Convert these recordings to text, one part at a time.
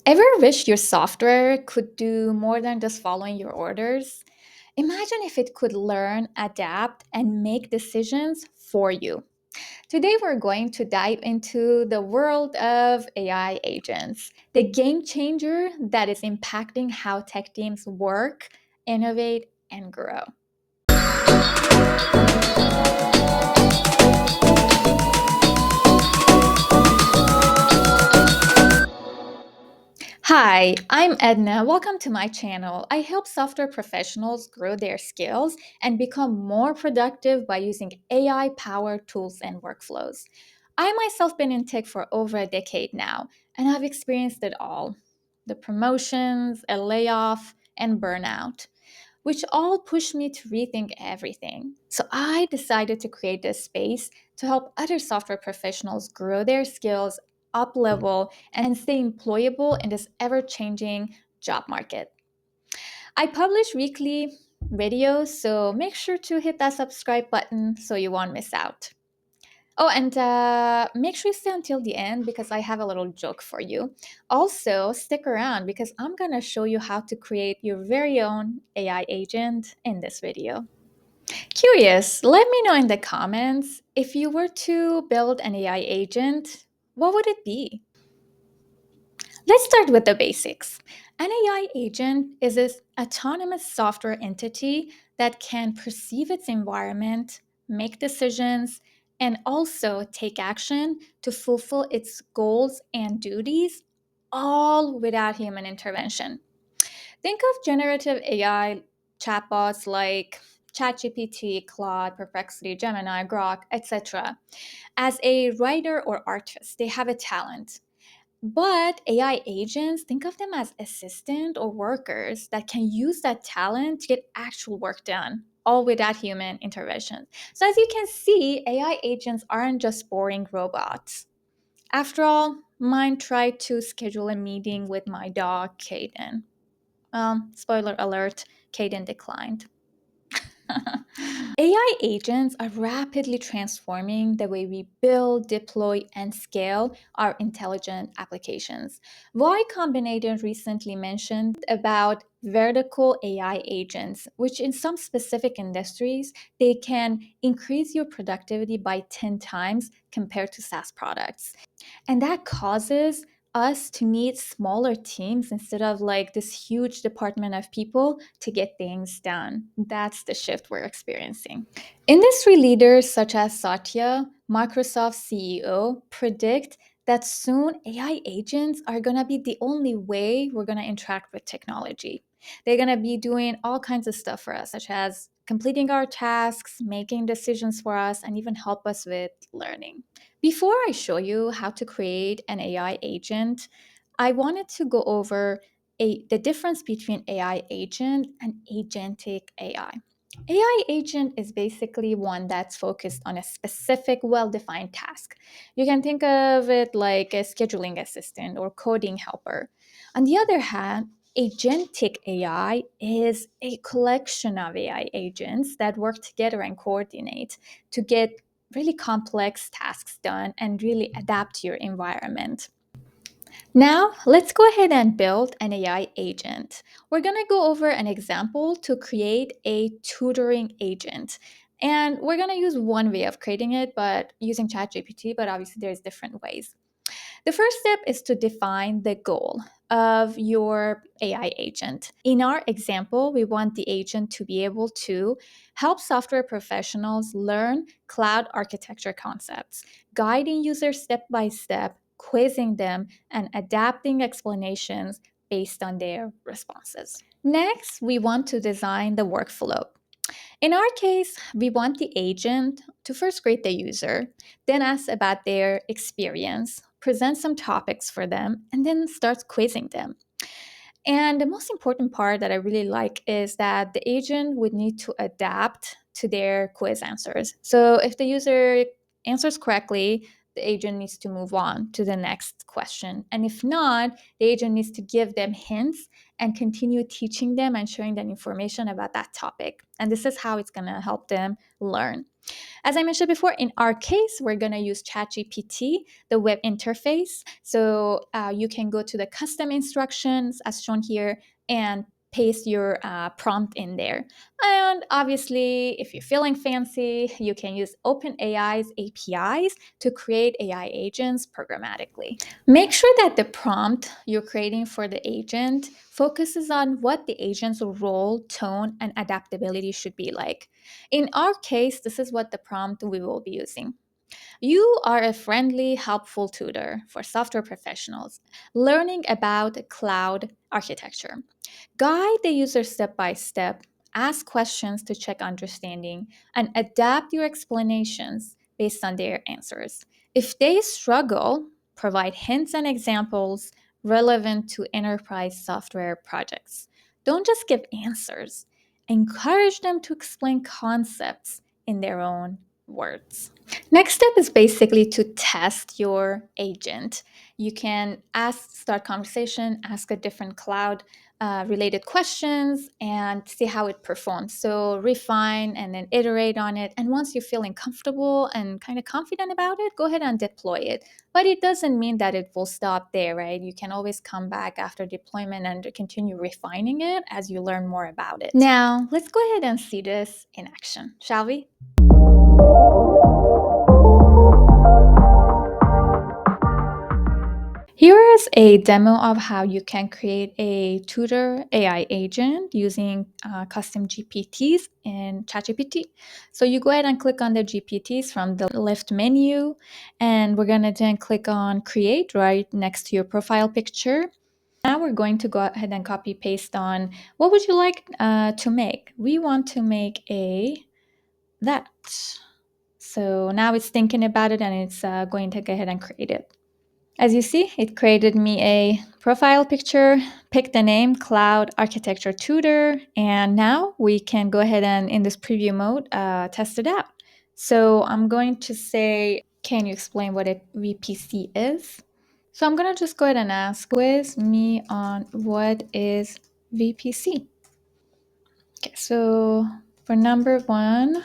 Ever wish your software could do more than just following your orders? Imagine if it could learn, adapt, and make decisions for you. Today, we're going to dive into the world of AI agents, the game changer that is impacting how tech teams work, innovate, and grow. Hi, I'm Edna. Welcome to my channel. I help software professionals grow their skills and become more productive by using AI powered tools and workflows. I myself been in tech for over a decade now, and I've experienced it all: the promotions, a layoff, and burnout, which all pushed me to rethink everything. So I decided to create this space to help other software professionals grow their skills, up level, and stay employable in this ever changing job market. I publish weekly videos, so make sure to hit that subscribe button so you won't miss out. Oh, and make sure you stay until the end because I have a little joke for you. Also, stick around because I'm going to show you how to create your very own AI agent in this video. Curious, let me know in the comments if you were to build an AI agent, what would it be? Let's start with the basics. An AI agent is an autonomous software entity that can perceive its environment, make decisions, and also take action to fulfill its goals and duties, all without human intervention. Think of generative AI chatbots like ChatGPT, Claude, Perplexity, Gemini, Grok, etc. As a writer or artist, they have a talent. But AI agents, think of them as assistant or workers that can use that talent to get actual work done, all without human intervention. So as you can see, AI agents aren't just boring robots. After all, mine tried to schedule a meeting with my dog, Kaden. Spoiler alert, Kaden declined. AI agents are rapidly transforming the way we build, deploy, and scale our intelligent applications. Y Combinator recently mentioned about vertical AI agents, which in some specific industries, they can increase your productivity by 10 times compared to SaaS products. And that causes us to need smaller teams instead of like this huge department of people to get things done. That's the shift we're experiencing. Industry leaders such as Satya, Microsoft CEO, predict that soon AI agents are going to be the only way we're going to interact with technology. They're going to be doing all kinds of stuff for us, such as completing our tasks, making decisions for us, and even help us with learning. Before I show you how to create an AI agent, I wanted to go over the difference between AI agent and agentic AI. AI agent is basically one that's focused on a specific, well defined task. You can think of it like a scheduling assistant or coding helper. On the other hand, agentic AI is a collection of AI agents that work together and coordinate to get really complex tasks done and really adapt to your environment. Now, let's go ahead and build an AI agent. We're going to go over an example to create a tutoring agent. And we're going to use one way of creating it, but using ChatGPT, but obviously there's different ways. The first step is to define the goal of your AI agent. In our example, we want the agent to be able to help software professionals learn cloud architecture concepts, guiding users step by step, quizzing them, and adapting explanations based on their responses. Next, we want to design the workflow. In our case, we want the agent to first greet the user, then ask about their experience, present some topics for them, and then start quizzing them. And the most important part that I really like is that the agent would need to adapt to their quiz answers. So if the user answers correctly, the agent needs to move on to the next question. And if not, the agent needs to give them hints and continue teaching them and sharing them information about that topic. And this is how it's going to help them learn. As I mentioned before, in our case, we're going to use ChatGPT, the web interface. So you can go to the custom instructions as shown here and paste your prompt in there. And obviously, if you're feeling fancy, you can use OpenAI's APIs to create AI agents programmatically. Make sure that the prompt you're creating for the agent focuses on what the agent's role, tone, and adaptability should be like. In our case, this is what the prompt we will be using. You are a friendly, helpful tutor for software professionals learning about cloud architecture. Guide the user step by step, ask questions to check understanding, and adapt your explanations based on their answers. If they struggle, provide hints and examples relevant to enterprise software projects. Don't just give answers, encourage them to explain concepts in their own words. Next step is basically to test your agent. You can start conversation, ask a different cloud related questions, and see how it performs. So refine and then iterate on it. And once you're feeling comfortable and kind of confident about it, go ahead and deploy it. But it doesn't mean that it will stop there, right? You can always come back after deployment and continue refining it as you learn more about it. Now, let's go ahead and see this in action, shall we? Here is a demo of how you can create a tutor AI agent using custom GPTs in ChatGPT. So you go ahead and click on the GPTs from the left menu, and we're going to then click on create right next to your profile picture. Now we're going to go ahead and copy paste on what would you like to make. We want to make a that. So now it's thinking about it and it's going to go ahead and create it. As you see, it created me a profile picture, picked the name Cloud Architecture Tutor, and now we can go ahead and in this preview mode, test it out. So I'm going to say, can you explain what a VPC is? So I'm going to just go ahead and ask, quiz me on what is VPC. Okay, so for number one,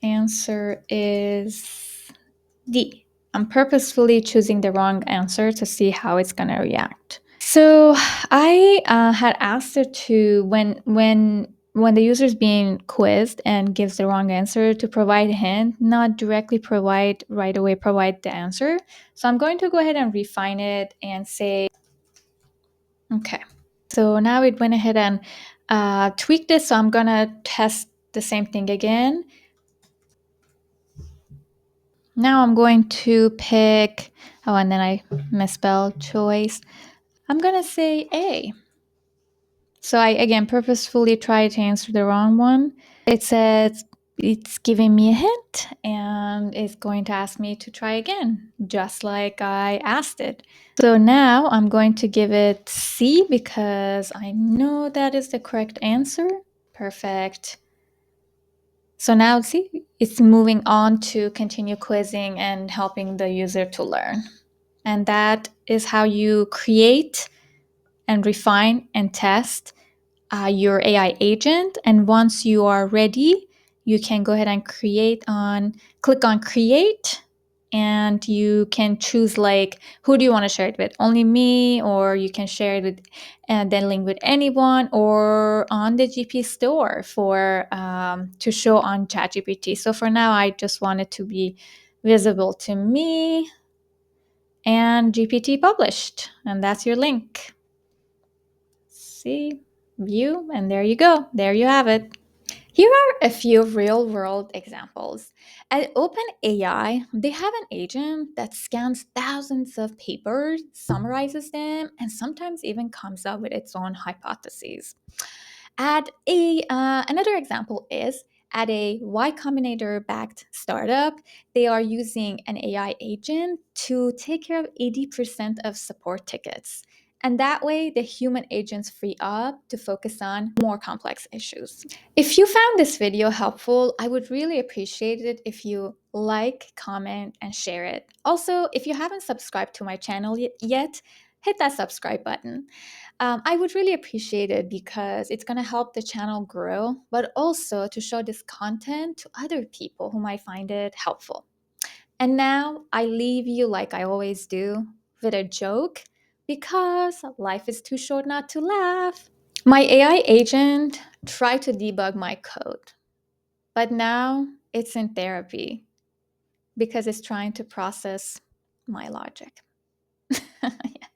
answer is D. I'm purposefully choosing the wrong answer to see how it's going to react. So I had asked it to when the user is being quizzed and gives the wrong answer to provide a hint, not directly provide right away provide the answer. So I'm going to go ahead and refine it and say, okay. So now it went ahead and tweaked it. So I'm going to test the same thing again. Now I'm going to pick, oh, and then I misspelled choice. I'm going to say A. So I, again, purposefully tried to answer the wrong one. It says it's giving me a hint and it's going to ask me to try again, just like I asked it. So now I'm going to give it C because I know that is the correct answer. Perfect. So now see, it's moving on to continue quizzing and helping the user to learn. And that is how you create and refine and test your AI agent. And once you are ready, you can go ahead and click on create, and you can choose like who do you want to share it with, only me, or you can share it with and then link with anyone, or on the GP store for to show on ChatGPT. So for now, I just want it to be visible to me and GPT published, and that's your link. See, view, and there you go. There you have it. Here are a few real world examples. At OpenAI, they have an agent that scans thousands of papers, summarizes them, and sometimes even comes up with its own hypotheses. Another example is at a Y Combinator backed startup, they are using an AI agent to take care of 80% of support tickets. And that way, the human agents free up to focus on more complex issues. If you found this video helpful, I would really appreciate it if you like, comment, and share it. Also, if you haven't subscribed to my channel yet, hit that subscribe button. I would really appreciate it because it's going to help the channel grow, but also to show this content to other people who might find it helpful. And now I leave you like I always do with a joke because life is too short not to laugh. My AI agent tried to debug my code, but now it's in therapy because it's trying to process my logic. Yeah.